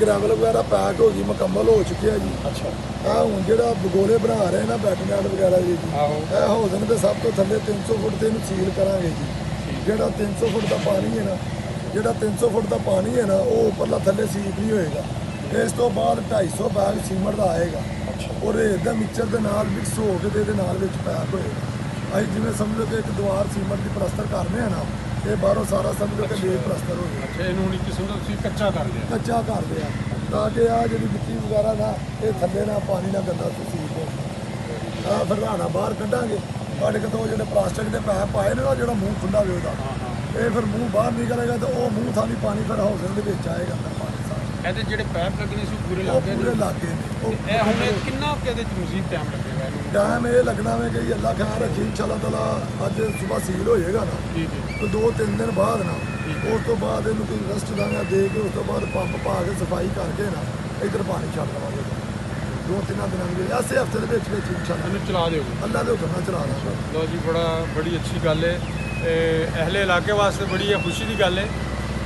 ग्रैवल वगैरह पैक हो गई, मुकम्मल हो चुकी है जी। अच्छा हूँ जो बगोले बना रहे ना बैटनैट वगैरह जी, हौजन के सब तो थले 300 फुट से सील करा जी। जोड़ा 300 फुट का पानी है ना, जोड़ा 300 फुट का पानी है ना, वो उपरला थले सील नहीं होएगा। इस तो बाद 250 बैग सीमट का आएगा और रेत का मिक्सचर के नाल मिक्स होकर पैक होएगा। अभी जिमें समझो कि एक दीवार सीमट की प्लस्तर करने ना, ये बाहरों सारा समझो कि लेट प्लस्तर हो गया, कच्चा कर दिया ताकि आ जी मिट्टी वगैरह ना ये थले ना पानी ना गंदा सीप हो। फिर राना बाहर कढ़ांगे कढ़ के तो जो प्लास्टिक के पैप पाए ना, जो मूँह खुला वे ये फिर मूँह बाहर निकलेगा तो वो मूँह थाली पानी फिर हौसले के विच आएगा अंदर पानी सारा। ਇਹਦੇ ਜਿਹੜੇ ਪੈਪ ਲੱਗਣੇ ਸੀ ਪੂਰੇ ਲੱਗੇ पूरे लागे ਇਹ ਹੁਣ ਕਿੰਨਾ ਇਹਦੇ ਚ ਮਜ਼ੀਦ ਟਾਈਮ ਲੱਗੇਗਾ ਇਹਨੂੰ? टाइम ये लगना है कि अल्लाह ख्याल रखी इंशाअल्लाह ताला अज सुबह सील होएगा ना तो 2-3 दिन बाद ना उस तो बाद इन्हू कोई रेस्ट दाना दे के उस तो बाद पंप पा के सफाई करके ना इधर पानी छड़ लवांगे 2-3 दिन में ऐसे हफ्ते के इंशाअल्लाह ਇਹਨੂੰ ਚਲਾ ਦਿਓਗੇ? अल्लाह के हुक्म नाल चला देंगे। ਲਓ ਜੀ ਬੜੀ ਅੱਛੀ ਗੱਲ ਹੈ ਅਹਲੇ ਇਲਾਕੇ ਵਾਸਤੇ ਬੜੀ ਖੁਸ਼ੀ ਦੀ ਗੱਲ ਹੈ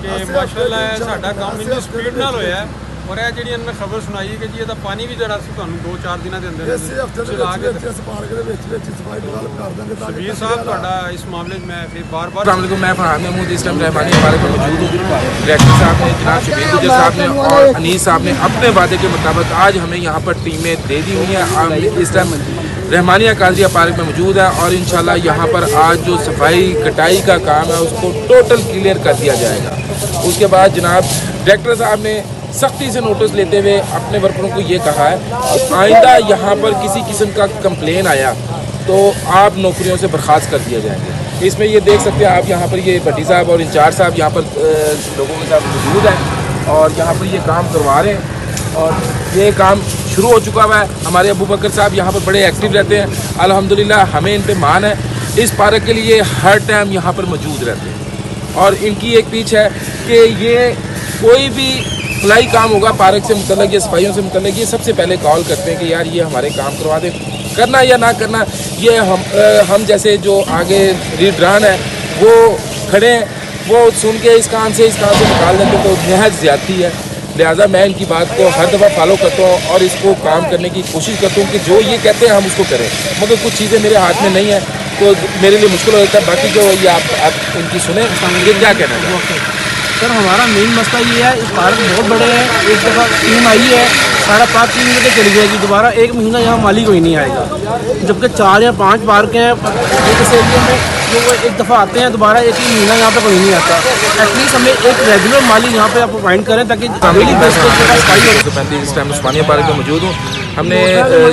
ਕਿ ਮਾਸ਼ਾਅੱਲਾ ਸਾਡਾ ਕੰਮ ਇੰਨੀ ਸਪੀਡ ਨਾਲ ਹੋਇਆ ਹੈ। और यह जी इन्होंने खबर सुनाई है कि जी ਇਹਦਾ ਪਾਣੀ ਵੀ जरा ਤੁਹਾਨੂੰ 2-4 ਦਿਨਾਂ ਦੇ ਅੰਦਰ ਇਸੇ ਹਫਤੇ ਦੇ ਵਿੱਚ ਇਸ ਪਾਰਕ ਦੇ ਵਿੱਚ ਸਫਾਈ ਡਿਵੈਲਪ ਕਰ ਦਾਂਗੇ। ਤਾਂ शबीर साहब ਤੁਹਾਡਾ इस मामले में मैं फिर बार-बार मैं फरहान महमूद इस टाइम रहमानिया पार्क में मौजूद हूँ। डायरेक्टर साहब ने, जनाब शबीर गुजर साहब ने और अनीस साहब ने अपने वादे के मुताबिक आज हमें यहाँ पर टीमें दे दी हुई हैं। इस टाइम रहमानिया कादरिया पार्क में मौजूद है और इंशाल्लाह यहाँ पर आज जो सफाई कटाई का काम है उसको टोटल क्लियर कर दिया जाएगा। उसके बाद जनाब डायरेक्टर साहब ने सख्ती से नोटिस लेते हुए अपने वर्करों को ये कहा है कि आइंदा यहाँ पर किसी किस्म का कंप्लेन आया तो आप नौकरियों से बर्खास्त कर दिए जाएंगे। इसमें ये देख सकते हैं आप यहाँ पर ये भट्टी साहब और इंचार्ज साहब यहाँ पर लोगों के साथ मौजूद हैं और यहाँ पर ये काम करवा रहे हैं और ये काम शुरू हो चुका हुआ है। हमारे अबू बकर साहब यहाँ पर बड़े एक्टिव रहते हैं, अल्हम्दुलिल्लाह हमें इन पर मान है। इस पार्क के लिए हर टाइम यहाँ पर मौजूद रहते हैं और इनकी एक पीछ है कि ये कोई भी फलाई काम होगा पार्क से मुतल्लिक या सफाइयों से मुतल्लिक ये सबसे पहले कॉल करते हैं कि यार ये हमारे काम करवा दें। करना या ना करना ये हम जैसे जो आगे लीडरान है वो खड़े हैं, वो सुन के इस काम से निकाल देते तो नहायत ज़्यादती है। लिहाजा मैं इनकी बात को हर दफ़ा फॉलो करता हूँ और इसको काम करने की कोशिश करता हूँ कि जो ये कहते हैं हम उसको करें, मगर कुछ चीज़ें मेरे हाथ में नहीं है तो मेरे लिए मुश्किल हो जाता है। बाकी जो ये आप उनकी सुने ये क्या कहना चाहिए? सर हमारा मेन मसला ये है, इस पार्क बहुत बड़े हैं, एक दफ़ा टीम आई है 5.5 महीने चली जाएगी, दोबारा 1 महीना यहाँ माली कोई नहीं आएगा। जबकि 4 या 5 पार्क हैं इस एरिया में जो वो एक दफ़ा आते हैं, दोबारा 1 ही महीना यहाँ पे कोई नहीं आता। एटलीस्ट हमें एक रेगुलर माली यहाँ पे आप अपॉइंट करें ताकि डेली बेस पर सफाई हो। इस टाइम उस्मानिया पार्क में मौजूद हूँ। हमने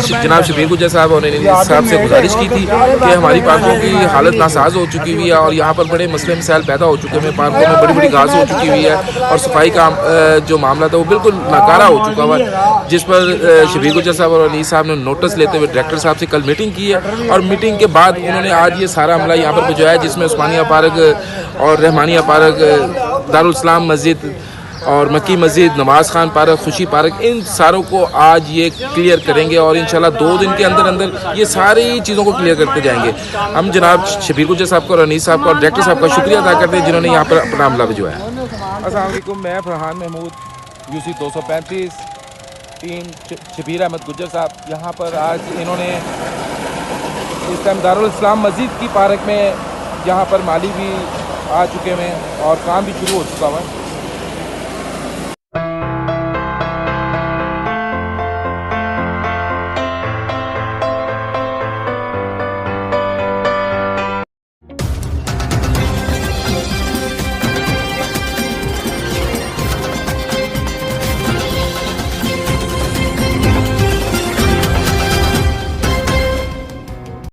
जनाब शबीर गुजर साहब और अनीस साहब से गुजारिश की थी कि हमारी पार्कों की हालत नासाज हो चुकी हुई है और यहाँ पर बड़े मसले मसाइल पैदा हो चुके हैं। पार्कों में बड़ी बड़ी घास हो चुकी हुई है और सफाई का जो मामला था वो बिल्कुल नाकारा हो चुका हुआ है, जिस पर शबीर गुजर साहब और अनीस साहब ने नोटिस लेते हुए डायरेक्टर साहब से कल मीटिंग की है और मीटिंग के बाद उन्होंने आज ये सारा अमला यहाँ पर भिजवाया, जिसमें उस्मानिया पार्क और रहमानिया पार्क, दारुल इस्लाम मस्जिद और मक्की मस्जिद, नमाज खान पार्क, खुशी पार्क, इन सारों को आज ये क्लियर करेंगे और इंशाल्लाह 2 दिन के अंदर अंदर ये सारी चीज़ों को क्लियर करते जाएंगे। हम जनाब शबीर गुजर साहब को और अनीस साहब को और डायरेक्टर साहब का शुक्रिया अदा करते हैं जिन्होंने यहाँ पर अपना अमला भिजवाया। अस्सलाम वालेकुम, मैं फरहान महमूद UC 235 टीम शबीर अहमद गुजर साहब यहाँ पर आज इन्होंने इस टाइम दारुल इस्लाम मस्जिद की पार्क में यहाँ पर माली भी आ चुके हैं और काम भी शुरू हो चुका हुआ है।